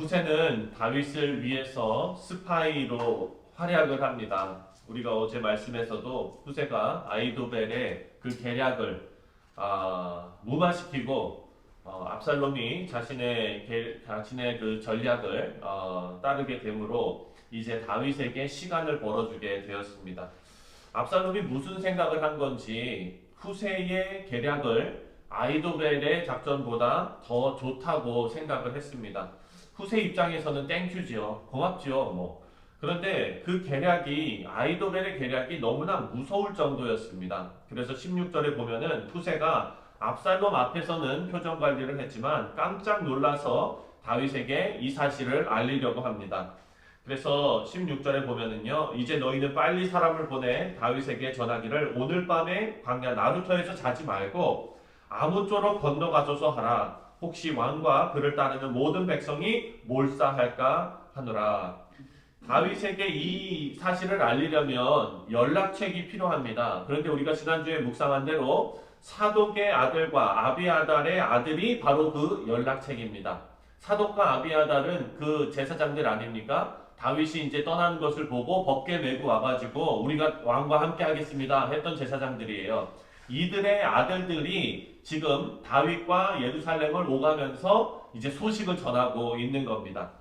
후세는 다윗을 위해서 스파이로 활약을 합니다. 우리가 어제 말씀에서도 후세가 아이도벨의 그 계략을 무마시키고 압살롬이 자신의 그 전략을 따르게 되므로 이제 다윗에게 시간을 벌어주게 되었습니다. 압살롬이 무슨 생각을 한 건지 후세의 계략을 아이도벨의 작전보다 더 좋다고 생각을 했습니다. 후세 입장에서는 땡큐지요. 고맙지요. 그런데 그 계략이 아이도벨의 계략이 너무나 무서울 정도였습니다. 그래서 16절에 보면은 후세가 압살롬 앞에서는 표정 관리를 했지만 깜짝 놀라서 다윗에게 이 사실을 알리려고 합니다. 그래서 16절에 보면은요, 이제 너희는 빨리 사람을 보내 다윗에게 전하기를 오늘 밤에 광야 나루터에서 자지 말고 아무쪼록 건너가줘서 하라. 혹시 왕과 그를 따르는 모든 백성이 몰사할까 하노라. 다윗에게 이 사실을 알리려면 연락책이 필요합니다. 그런데 우리가 지난주에 묵상한 대로 사독의 아들과 아비아달의 아들이 바로 그 연락책입니다. 사독과 아비아달은 그 제사장들 아닙니까? 다윗이 이제 떠나는 것을 보고 벗게 메고 와가지고 우리가 왕과 함께 하겠습니다 했던 제사장들이에요. 이들의 아들들이 지금 다윗과 예루살렘을 오가면서 이제 소식을 전하고 있는 겁니다.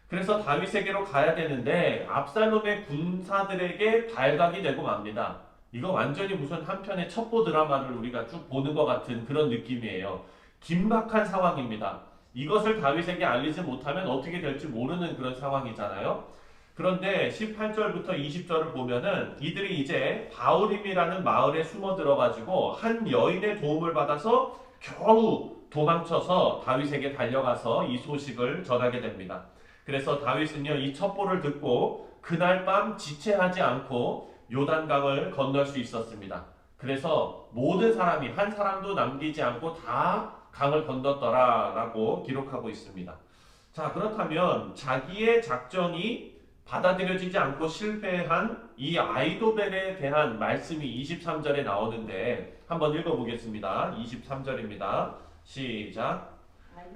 그래서 다윗에게로 가야 되는데 압살롬의 군사들에게 발각이 되고 맙니다. 이거 완전히 무슨 한편의 첩보 드라마를 우리가 쭉 보는 것 같은 그런 느낌이에요. 긴박한 상황입니다. 이것을 다윗에게 알리지 못하면 어떻게 될지 모르는 그런 상황이잖아요. 그런데 18절부터 20절을 보면은 이들이 이제 바울임이라는 마을에 숨어 들어가지고 한 여인의 도움을 받아서 겨우 도망쳐서 다윗에게 달려가서 이 소식을 전하게 됩니다. 그래서 다윗은요, 이 첩보를 듣고 그날 밤 지체하지 않고 요단강을 건널 수 있었습니다. 그래서 모든 사람이 한 사람도 남기지 않고 다 강을 건넜더라라고 기록하고 있습니다. 자, 그렇다면 자기의 작전이 받아들여지지 않고 실패한 이 아이도벨에 대한 말씀이 23절에 나오는데 한번 읽어보겠습니다. 23절입니다. 시작.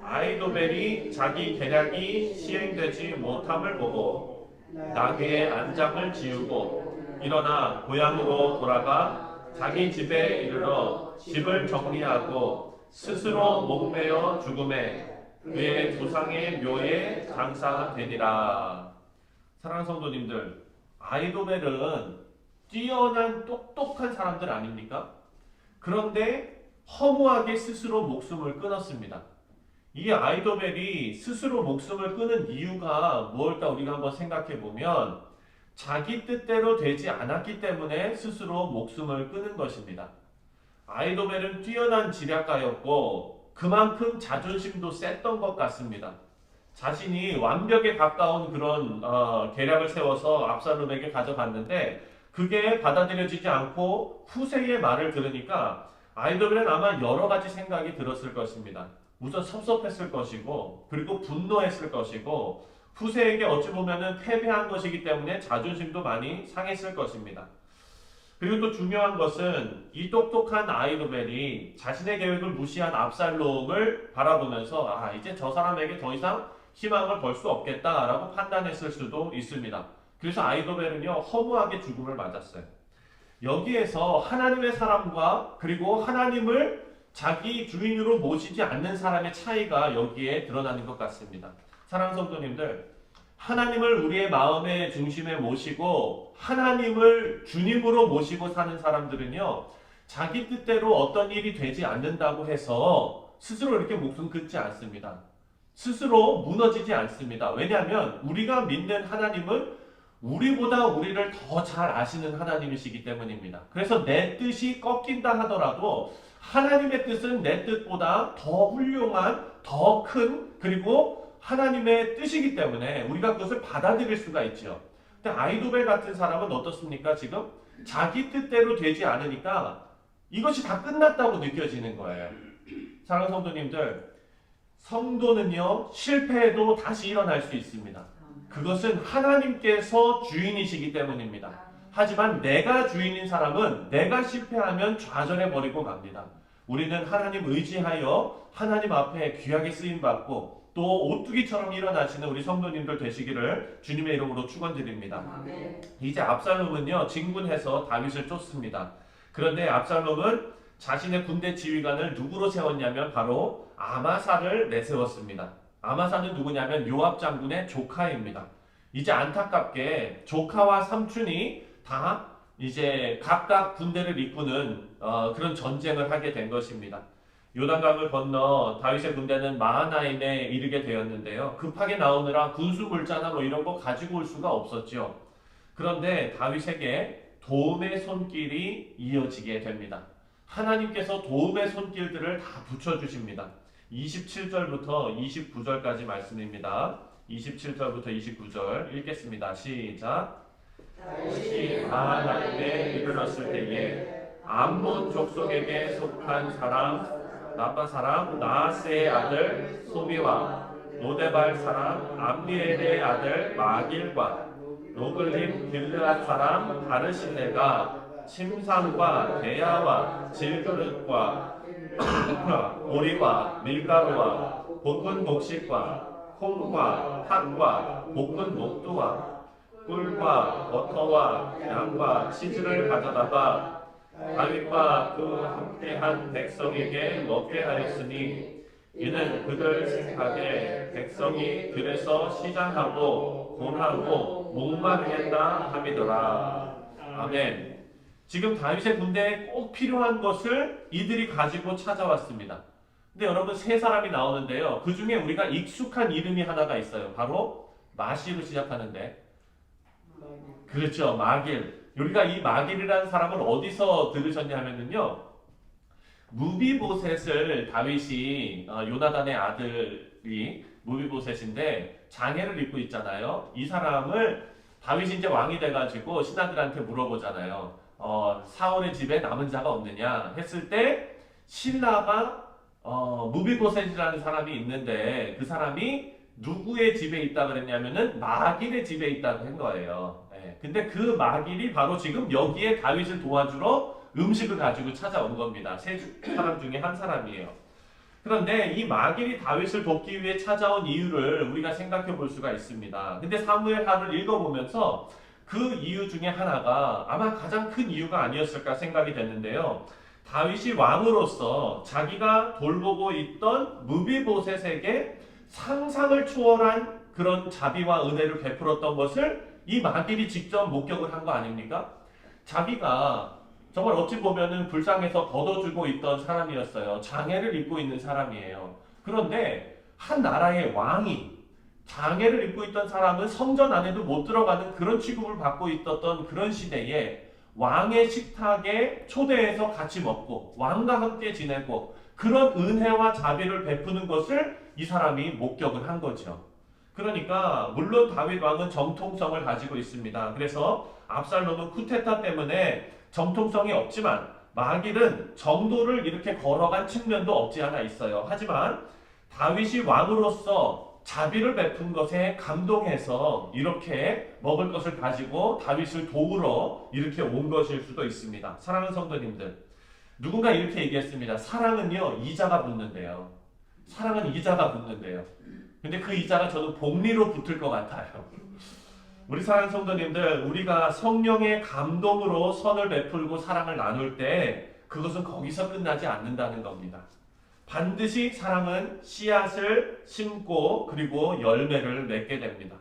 아이도벨이 자기 계략이 시행되지 못함을 보고 나귀의 안장을 지우고 일어나 고향으로 돌아가 자기 집에 이르러 집을 정리하고 스스로 목매어 죽음에 그의 조상의 묘에 장사되니라. 사랑하는 성도님들, 아이도벨은 뛰어난 똑똑한 사람들 아닙니까? 그런데 허무하게 스스로 목숨을 끊었습니다. 이 아이도벨이 스스로 목숨을 끊은 이유가 무엇일까 우리가 한번 생각해 보면 자기 뜻대로 되지 않았기 때문에 스스로 목숨을 끊은 것입니다. 아이도벨은 뛰어난 지략가였고 그만큼 자존심도 셌던 것 같습니다. 자신이 완벽에 가까운 그런 계략을 세워서 압살롬에게 가져갔는데 그게 받아들여지지 않고 후세의 말을 들으니까 아이도벨은 아마 여러 가지 생각이 들었을 것입니다. 우선 섭섭했을 것이고 그리고 분노했을 것이고 후세에게 어찌 보면은 패배한 것이기 때문에 자존심도 많이 상했을 것입니다. 그리고 또 중요한 것은 이 똑똑한 아이도벨이 자신의 계획을 무시한 압살롬을 바라보면서 이제 저 사람에게 더 이상 희망을 걸 수 없겠다라고 판단했을 수도 있습니다. 그래서 아이도벨은요 허무하게 죽음을 맞았어요. 여기에서 하나님의 사람과 그리고 하나님을 자기 주인으로 모시지 않는 사람의 차이가 여기에 드러나는 것 같습니다. 사랑하는 성도님들, 하나님을 우리의 마음의 중심에 모시고 하나님을 주님으로 모시고 사는 사람들은요 자기 뜻대로 어떤 일이 되지 않는다고 해서 스스로 이렇게 목숨 끊지 않습니다. 스스로 무너지지 않습니다. 왜냐하면 우리가 믿는 하나님은 우리보다 우리를 더 잘 아시는 하나님이시기 때문입니다. 그래서 내 뜻이 꺾인다 하더라도 하나님의 뜻은 내 뜻보다 더 훌륭한, 더 큰, 그리고 하나님의 뜻이기 때문에 우리가 그것을 받아들일 수가 있죠. 근데 아이도벨 같은 사람은 어떻습니까? 지금 자기 뜻대로 되지 않으니까 이것이 다 끝났다고 느껴지는 거예요. 사랑하는 성도님들, 성도는요 실패해도 다시 일어날 수 있습니다. 그것은 하나님께서 주인이시기 때문입니다. 하지만 내가 주인인 사람은 내가 실패하면 좌절해버리고 갑니다. 우리는 하나님 의지하여 하나님 앞에 귀하게 쓰임받고 또 오뚜기처럼 일어나시는 우리 성도님들 되시기를 주님의 이름으로 축원드립니다. 아멘. 이제 압살롬은요 진군해서 다윗을 쫓습니다. 그런데 압살롬은 자신의 군대 지휘관을 누구로 세웠냐면 바로 아마사를 내세웠습니다. 아마사는 누구냐면 요압 장군의 조카입니다. 이제 안타깝게 조카와 삼촌이 다 이제 각각 군대를 이끄는 그런 전쟁을 하게 된 것입니다. 요단강을 건너 다윗의 군대는 마하나임에 이르게 되었는데요. 급하게 나오느라 군수물자나 뭐 이런 거 가지고 올 수가 없었죠. 그런데 다윗에게 도움의 손길이 이어지게 됩니다. 하나님께서 도움의 손길들을 다 붙여주십니다. 27절부터 29절까지 말씀입니다. 27절부터 29절 읽겠습니다. 시작. 다윗이 마하나임에 이르렀을 때에 암몬 족속에게 속한 나빠 사람 나하스의 아들 소미와 노데발 사람 암리엘의 아들 마길과 로글림 길르앗 사람 바르시네가 침상과 대야와 질그릇과 오리와 밀가루와 볶은 곡식과 콩과 팥과 볶은 녹두와 꿀과 버터와 양과 치즈를 가져다가 다윗과 그 함께한 백성에게 먹게 하였으니 이는 그들 생각에 백성이 들에서 시장하고 곤하고 목마르겠다 함이더라. 아멘. 지금 다윗의 군대에 꼭 필요한 것을 이들이 가지고 찾아왔습니다. 근데 여러분 세 사람이 나오는데요. 그 중에 우리가 익숙한 이름이 하나가 있어요. 바로 마시로 시작하는데 그렇죠. 마길. 우리가 이 마길이라는 사람을 어디서 들으셨냐면요. 무비보셋을 다윗이 요나단의 아들이 무비보셋인데 장애를 입고 있잖아요. 이 사람을 다윗이 이제 왕이 돼가지고 신하들한테 물어보잖아요. 사울의 집에 남은 자가 없느냐 했을 때 신라가 무비보셋이라는 사람이 있는데 그 사람이 누구의 집에 있다 그랬냐면은 마길의 집에 있다고 한 거예요. 근데 그 마길이 바로 지금 여기에 다윗을 도와주러 음식을 가지고 찾아온 겁니다. 세 사람 중에 한 사람이에요. 그런데 이 마길이 다윗을 돕기 위해 찾아온 이유를 우리가 생각해 볼 수가 있습니다. 근데 사무엘하를 읽어보면서 그 이유 중에 하나가 아마 가장 큰 이유가 아니었을까 생각이 됐는데요. 다윗이 왕으로서 자기가 돌보고 있던 무비보셋에게 상상을 초월한 그런 자비와 은혜를 베풀었던 것을 이 마길이 직접 목격을 한 거 아닙니까? 자기가 정말 어찌 보면은 불쌍해서 걷어주고 있던 사람이었어요. 장애를 입고 있는 사람이에요. 그런데 한 나라의 왕이 장애를 입고 있던 사람은 성전 안에도 못 들어가는 그런 취급을 받고 있었던 그런 시대에 왕의 식탁에 초대해서 같이 먹고 왕과 함께 지내고 그런 은혜와 자비를 베푸는 것을 이 사람이 목격을 한 거죠. 그러니까 물론 다윗 왕은 정통성을 가지고 있습니다. 그래서 압살롬은 쿠데타 때문에 정통성이 없지만 마길은 정도를 이렇게 걸어간 측면도 없지 않아 있어요. 하지만 다윗이 왕으로서 자비를 베푼 것에 감동해서 이렇게 먹을 것을 가지고 다윗을 도우러 이렇게 온 것일 수도 있습니다. 사랑하는 성도님들, 누군가 이렇게 얘기했습니다. 사랑은요 이자가 붙는데요. 사랑은 이자가 붙는데요. 근데 그 이자가 저는 복리로 붙을 것 같아요. 우리 사랑하는 성도님들, 우리가 성령의 감동으로 선을 베풀고 사랑을 나눌 때 그것은 거기서 끝나지 않는다는 겁니다. 반드시 사랑은 씨앗을 심고 그리고 열매를 맺게 됩니다.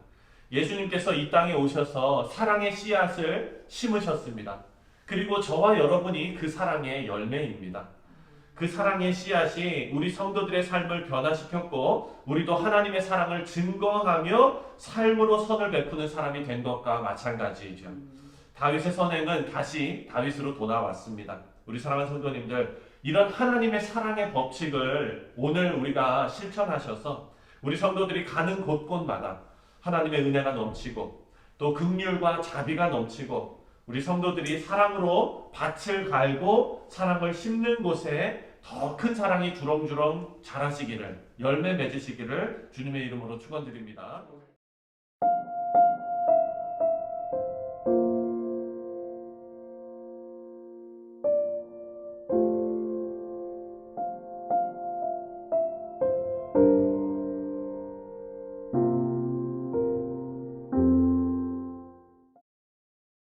예수님께서 이 땅에 오셔서 사랑의 씨앗을 심으셨습니다. 그리고 저와 여러분이 그 사랑의 열매입니다. 그 사랑의 씨앗이 우리 성도들의 삶을 변화시켰고 우리도 하나님의 사랑을 증거하며 삶으로 선을 베푸는 사람이 된 것과 마찬가지이죠. 다윗의 선행은 다시 다윗으로 돌아왔습니다. 우리 사랑하는 성도님들, 이런 하나님의 사랑의 법칙을 오늘 우리가 실천하셔서 우리 성도들이 가는 곳곳마다 하나님의 은혜가 넘치고 또 긍휼과 자비가 넘치고 우리 성도들이 사랑으로 밭을 갈고 사랑을 심는 곳에 더 큰 사랑이 주렁주렁 자라시기를, 열매 맺으시기를 주님의 이름으로 축원드립니다.